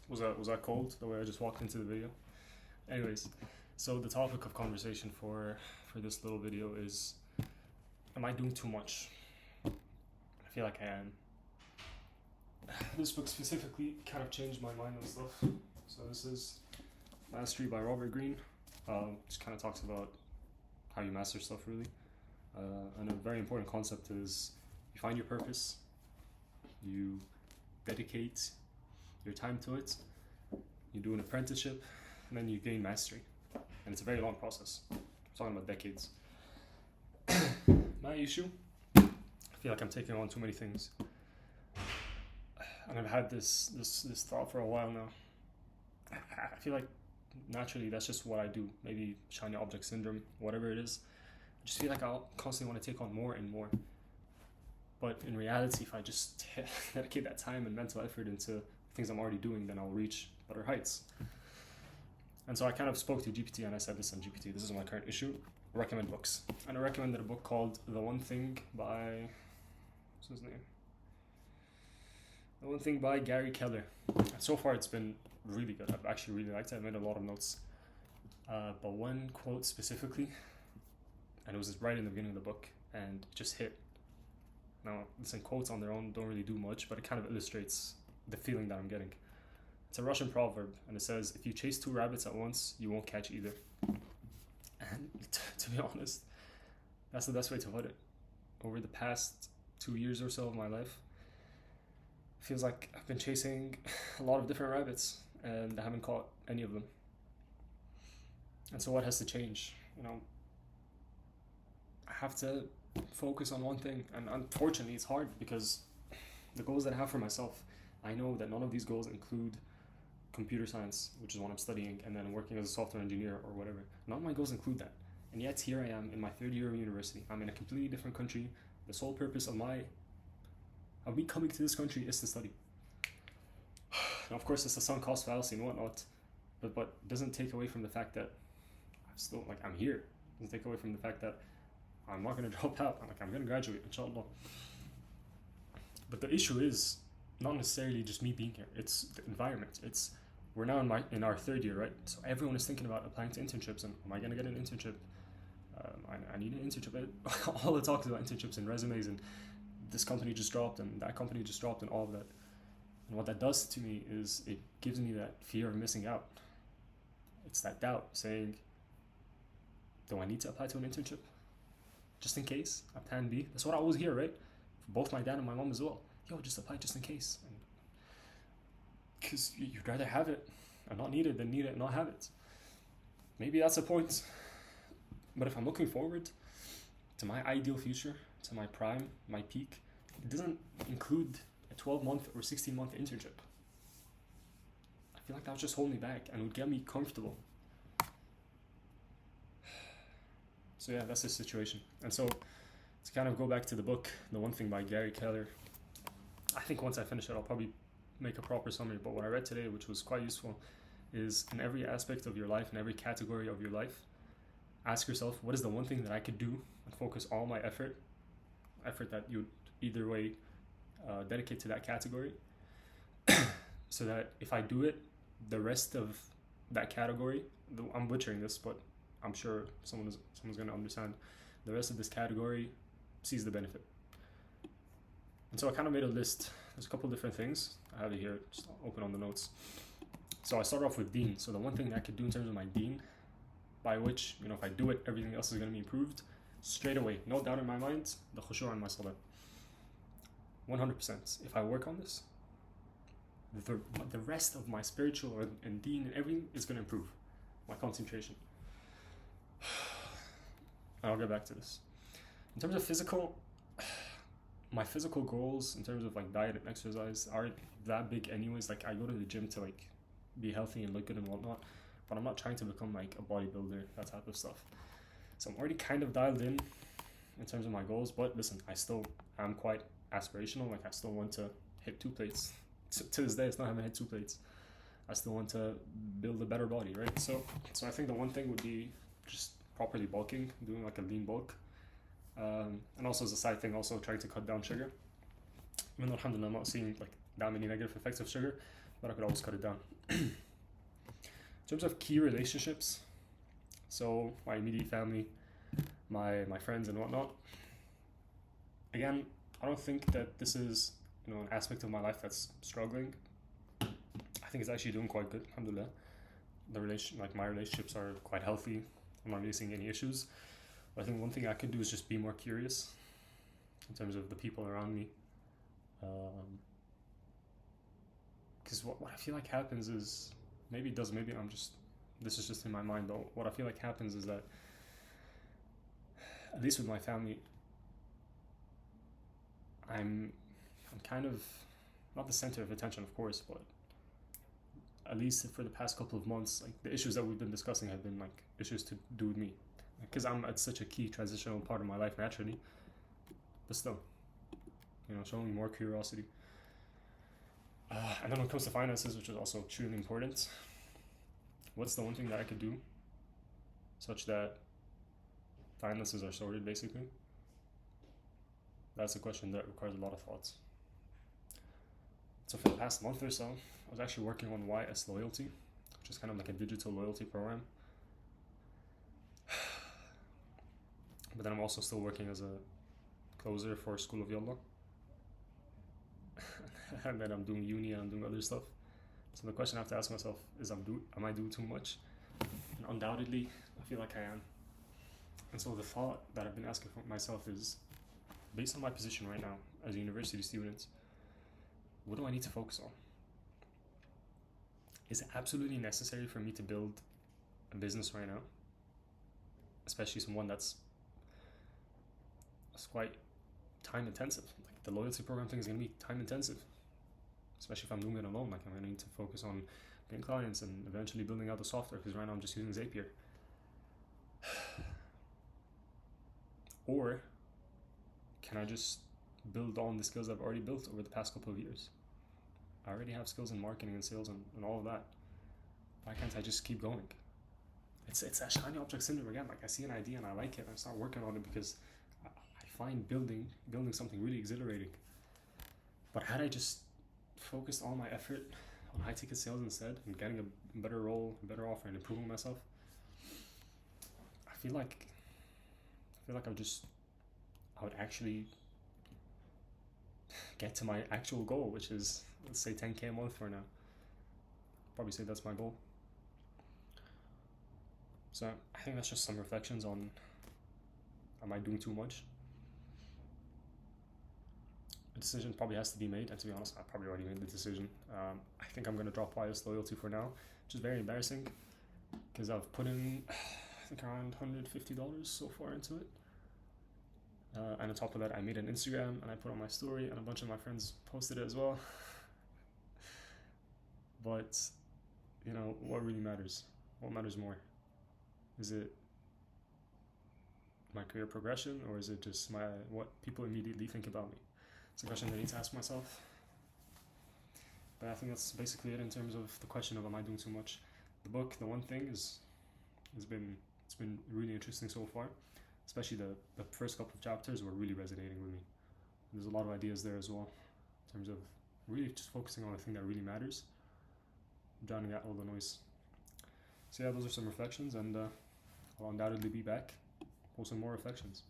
Was that cold the way I just walked into the video? Anyways, so the topic of conversation for this little video is, am I doing too much? I feel like I am. This book specifically kind of changed my mind on stuff. So this is Mastery by Robert Greene. Just kind of talks about how you master stuff really. And a very important concept is you find your purpose, you dedicate your time to it, you do an apprenticeship, and then you gain mastery. And it's a very long process. I'm talking about decades. My issue, I feel like I'm taking on too many things. And I've had this thought for a while now. I feel like naturally that's just what I do. Maybe shiny object syndrome, whatever it is. I just feel like I'll constantly want to take on more and more. But in reality, if I just dedicate that time and mental effort into things I'm already doing, then I'll reach better heights. And so I kind of spoke to GPT and I said, listen, GPT, this is my current issue. Recommend books. And I recommended a book called The One Thing by, what's his name? The One Thing by Gary Keller. And so far it's been really good. I've actually really liked it. I made a lot of notes. But one quote specifically, and it was right in the beginning of the book, and it just hit. Now, listen, quotes on their own don't really do much, but it kind of illustrates the feeling that I'm getting. It's a Russian proverb, and it says, if you chase two rabbits at once, you won't catch either. And to be honest, that's the best way to put it. Over the past 2 years or so of my life, it feels like I've been chasing a lot of different rabbits, and I haven't caught any of them. And so what has to change? I have to focus on one thing, and unfortunately it's hard because the goals that I have for myself, I know that none of these goals include computer science, which is what I'm studying, and then working as a software engineer or whatever. None of my goals include that. And yet here I am in my third year of university. I'm in a completely different country. The sole purpose of me coming to this country is to study. And of course it's a sunk cost fallacy and whatnot, but it doesn't take away from the fact that I'm here. It doesn't take away from the fact that I'm not going to drop out. I'm going to graduate, inshallah. But the issue is not necessarily just me being here. It's the environment. We're now in our third year, right? So everyone is thinking about applying to internships, and am I going to get an internship? I need an internship. All the talk is about internships and resumes, and this company just dropped, and that company just dropped, and all of that. And what that does to me is it gives me that fear of missing out. It's that doubt saying, do I need to apply to an internship? Just in case, a plan B. That's what I always hear, right? For both my dad and my mom as well. Yo, just apply just in case. Because you'd rather have it and not need it than need it and not have it. Maybe that's the point. But if I'm looking forward to my ideal future, to my prime, my peak, it doesn't include a 12-month or 16-month internship. I feel like that would just hold me back and would get me comfortable. So yeah, that's the situation. And so to kind of go back to the book, The One Thing by Gary Keller, I think once I finish it, I'll probably make a proper summary. But what I read today, which was quite useful, is in every aspect of your life, in every category of your life, ask yourself, what is the one thing that I could do and focus all my effort that you'd either way dedicate to that category, so that if I do it, the rest of that category, I'm butchering this, but I'm sure someone's going to understand, the rest of this category sees the benefit. And so I kind of made a list. There's a couple different things. I have it here, just open on the notes. So I start off with deen. So the one thing that I could do in terms of my deen, by which, if I do it, everything else is going to be improved, straight away, no doubt in my mind, the khushu' and my salah. 100%. If I work on this, the rest of my spiritual and deen and everything is going to improve. My concentration. I'll get back to this. In terms of physical, my physical goals in terms of diet and exercise aren't that big anyways. I go to the gym to be healthy and look good and whatnot, but I'm not trying to become a bodybuilder, that type of stuff. So I'm already kind of dialed in terms of my goals, but listen, I still am quite aspirational. I still want to hit 2 plates. To this day, it's not having hit 2 plates. I still want to build a better body, right? So I think the one thing would be just properly bulking, doing a lean bulk. And also as a side thing, also trying to cut down sugar. Even though alhamdulillah I'm not seeing that many negative effects of sugar, but I could always cut it down. In terms of key relationships, so my immediate family, my friends and whatnot. Again, I don't think that this is an aspect of my life that's struggling. I think it's actually doing quite good, alhamdulillah. My relationships are quite healthy. I'm not really seeing any issues. But I think one thing I could do is just be more curious in terms of the people around me. Because what I feel like happens is, maybe this is just in my mind though, what I feel like happens is that, at least with my family, I'm kind of not the center of attention, of course, but at least for the past couple of months, like the issues that we've been discussing have been like issues to do with me, because I'm at such a key transitional part of my life naturally. But still, showing more curiosity. And then when it comes to finances, which is also extremely important, what's the one thing that I could do such that finances are sorted, basically? That's a question that requires a lot of thoughts. So for the past month or so, I was actually working on YS Loyalty, which is kind of like a digital loyalty program. But then I'm also still working as a closer for School of Yallah. And then I'm doing uni and I'm doing other stuff. So the question I have to ask myself is, am I doing too much? And undoubtedly, I feel like I am. And so the thought that I've been asking for myself is, based on my position right now as a university student, what do I need to focus on? Is it absolutely necessary for me to build a business right now? Especially someone that's quite time intensive. Like the loyalty program thing is going to be time intensive. Especially if I'm doing it alone. Like I'm going to need to focus on getting clients and eventually building out the software, because right now I'm just using Zapier. Or can I just build on the skills I've already built over the past couple of years? I already have skills in marketing and sales and all of that. Why can't I just keep going? It's that shiny object syndrome again. Like I see an idea and I like it and I start working on it because I find building something really exhilarating. But had I just focused all my effort on high ticket sales instead and getting a better role, a better offer, and improving myself, I feel like I would actually get to my actual goal, which is, let's say, 10K a month for now. Probably say that's my goal. So I think that's just some reflections on, am I doing too much? A decision probably has to be made, and to be honest, I probably already made the decision. I think I'm going to drop YS Loyalty for now, which is very embarrassing because I've put in, I think, around $150 so far into it. And on top of that, I made an Instagram and I put on my story, and a bunch of my friends posted it as well. But, what really matters? What matters more? Is it my career progression, or is it just what people immediately think about me? It's a question that I need to ask myself. But I think that's basically it in terms of the question of, am I doing too much? The book, The One Thing, it's been really interesting so far. Especially the first couple of chapters were really resonating with me. There's a lot of ideas there as well, in terms of really just focusing on the thing that really matters, drowning out all the noise. So yeah, those are some reflections, and I'll undoubtedly be back, post some more reflections.